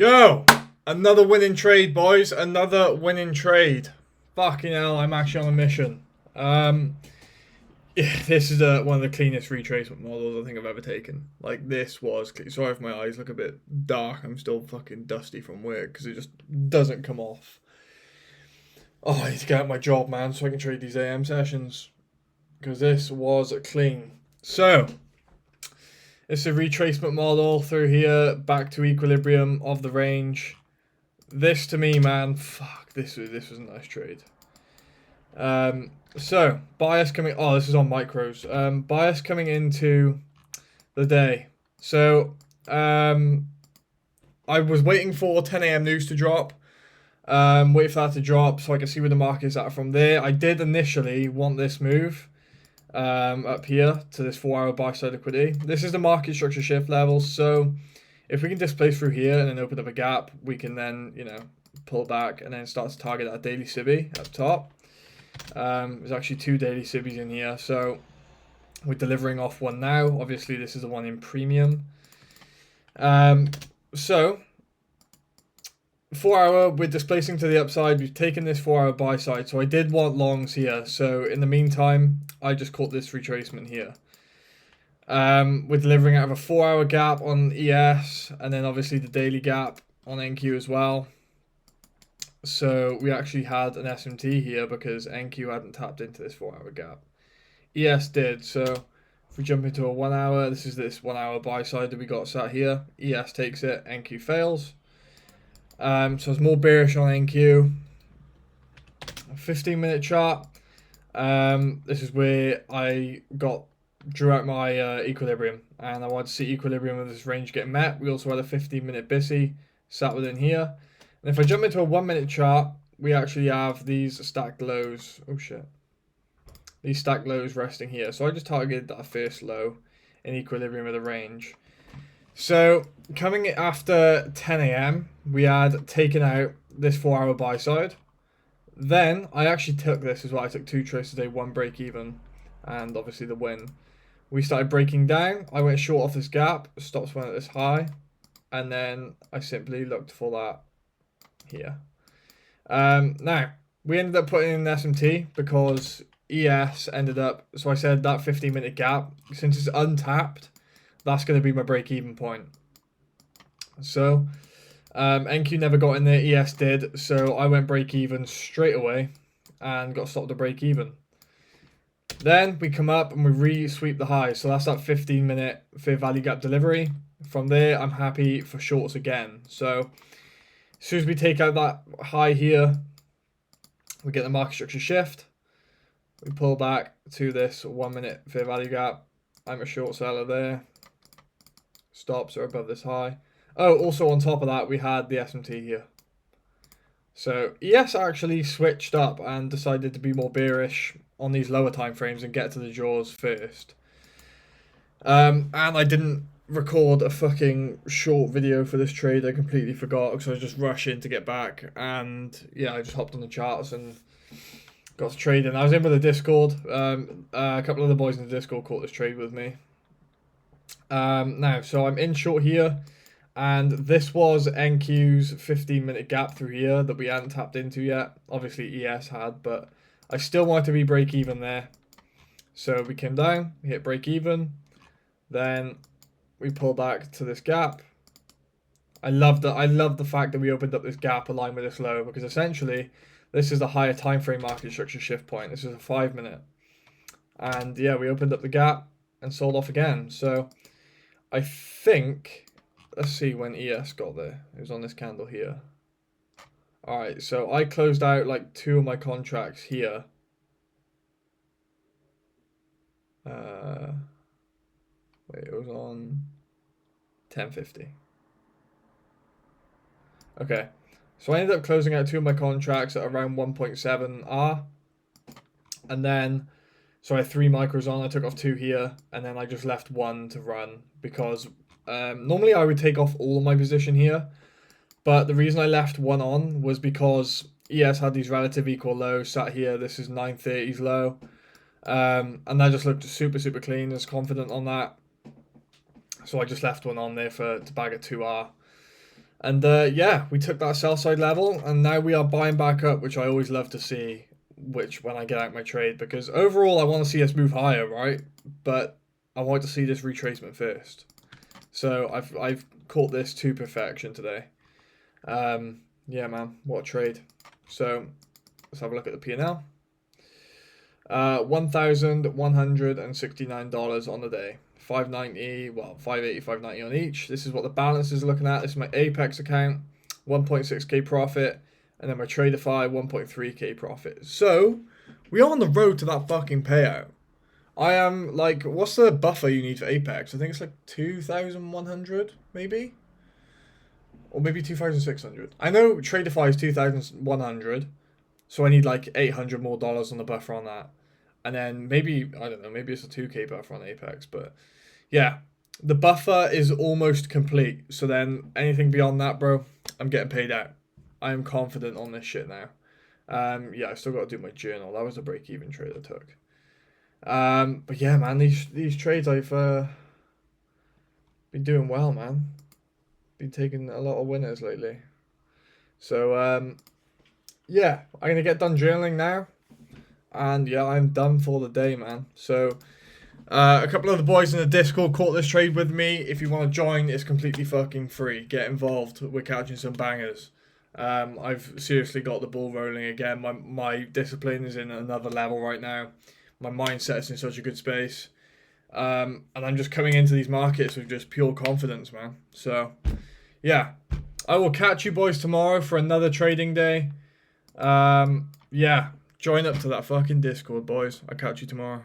Yo, another winning trade, boys. Another winning trade. Fucking hell, I'm actually on a mission. Yeah, this is one of the cleanest retracement models I think I've ever taken. Like, this was clean. Sorry if my eyes look a bit dark. I'm still fucking dusty from work because it just doesn't come off. Oh, I need to get out my job, man, so I can trade these AM sessions because this was clean. So, it's a retracement model through here, back to equilibrium of the range. This to me, man, fuck, this was a nice trade. So bias coming. Oh, this is on micros. Bias coming into the day. So I was waiting for 10 a.m. news to drop. Wait for that to drop so I can see where the market's at from there. I did initially want this move up here to this 4-hour buy side liquidity. This is the market structure shift level. So if we can displace through here and then open up a gap, we can then, pull back and then start to target that daily SIBI up top. There's actually 2 daily SIBIs in here, so we're delivering off one now. Obviously, this is the one in premium. So 4-hour, we're displacing to the upside. We've taken this 4-hour buy side, so I did want longs here. So in the meantime, I just caught this retracement here. We're delivering out of a 4-hour gap on ES, and then obviously the daily gap on NQ as well. So we actually had an SMT here because NQ hadn't tapped into this 4-hour gap. ES did. So if we jump into a 1-hour, this is this 1-hour buy side that we got sat here. ES takes it, NQ fails. So it's more bearish on NQ. 15-minute chart. This is where I drew out my equilibrium, and I wanted to see equilibrium of this range get met. We also had a 15-minute BISI sat within here. And if I jump into a 1-minute chart, we actually have these stacked lows. Oh shit. These stacked lows resting here. So I just targeted that first low in equilibrium of the range. So coming after 10 a.m., we had taken out this 4-hour buy side. Then I actually took this as well. I took 2 trades today, 1 break even, and obviously the win. We started breaking down. I went short off this gap. Stops went at this high. And then I simply looked for that here. Now, we ended up putting in an SMT because ES ended up, so I said that 15-minute gap, since it's untapped, that's going to be my break-even point. So, NQ never got in there, ES did, so I went break-even straight away and got stopped to break-even. Then we come up and we re-sweep the high, so that's that 15-minute fair value gap delivery. From there, I'm happy for shorts again. So, as soon as we take out that high here, we get the market structure shift. We pull back to this 1-minute fair value gap. I'm a short seller there. Stops are above this high. Oh, also on top of that, we had the SMT here. So ES actually switched up and decided to be more bearish on these lower time frames and get to the jaws first. And I didn't record a fucking short video for this trade. I completely forgot because I was just rushing to get back, and yeah, I just hopped on the charts and got to trading. I was in with the Discord. A couple of the boys in the Discord caught this trade with me. Now, so I'm in short here, and this was NQ's 15-minute gap through here that we hadn't tapped into yet. Obviously ES had, but I still wanted to be break even there. So we came down, we hit break even, then we pull back to this gap. I love the fact that we opened up this gap aligned with this low, because essentially this is the higher time frame market structure shift point. This is a 5-minute. And yeah, we opened up the gap and sold off again. So I think, let's see when ES got there. It was on this candle here. Alright, so I closed out like 2 of my contracts here. Wait, it was on 10.50. Okay, so I ended up closing out 2 of my contracts at around 1.7 R. And then, so I had 3 micros on, I took off 2 here, and then I just left 1 to run because normally I would take off all of my position here. But the reason I left 1 on was because ES had these relative equal lows sat here. This is 930's low. And that just looked super, super clean. I was confident on that. So I just left 1 on there to bag a 2R. And yeah, we took that sell side level, and now we are buying back up, which I always love to see. Which when I get out my trade, because overall I want to see us move higher, right? But I want to see this retracement first. So I've caught this to perfection today. Yeah, man, what a trade. So let's have a look at the P&L. $1,169 on the day. 590, well, 580, 590 on each. This is what the balance is looking at. This is my Apex account, 1.6k profit, and then my Tradeify 1.3k profit. So we are on the road to that fucking payout. I am like, what's the buffer you need for Apex? I think it's like 2,100, maybe, or maybe 2,600. I know Tradeify is 2,100, so I need like $800 more on the buffer on that. And then maybe, I don't know, maybe it's a 2k buffer on Apex. But yeah, the buffer is almost complete. So then anything beyond that, bro, I'm getting paid out. I am confident on this shit now. Yeah, I still got to do my journal. That was a break-even trade I took. But yeah, man, these trades I've been doing well, man. Been taking a lot of winners lately. So yeah, I'm gonna get done journaling now. And yeah, I'm done for the day, man. So, a couple of the boys in the Discord caught this trade with me. If you want to join, it's completely fucking free. Get involved. We're catching some bangers. I've seriously got the ball rolling again. My discipline is in another level right now. My mindset is in such a good space. And I'm just coming into these markets with just pure confidence, man. So, yeah. I will catch you boys tomorrow for another trading day. Yeah. Join up to that fucking Discord, boys. I'll catch you tomorrow.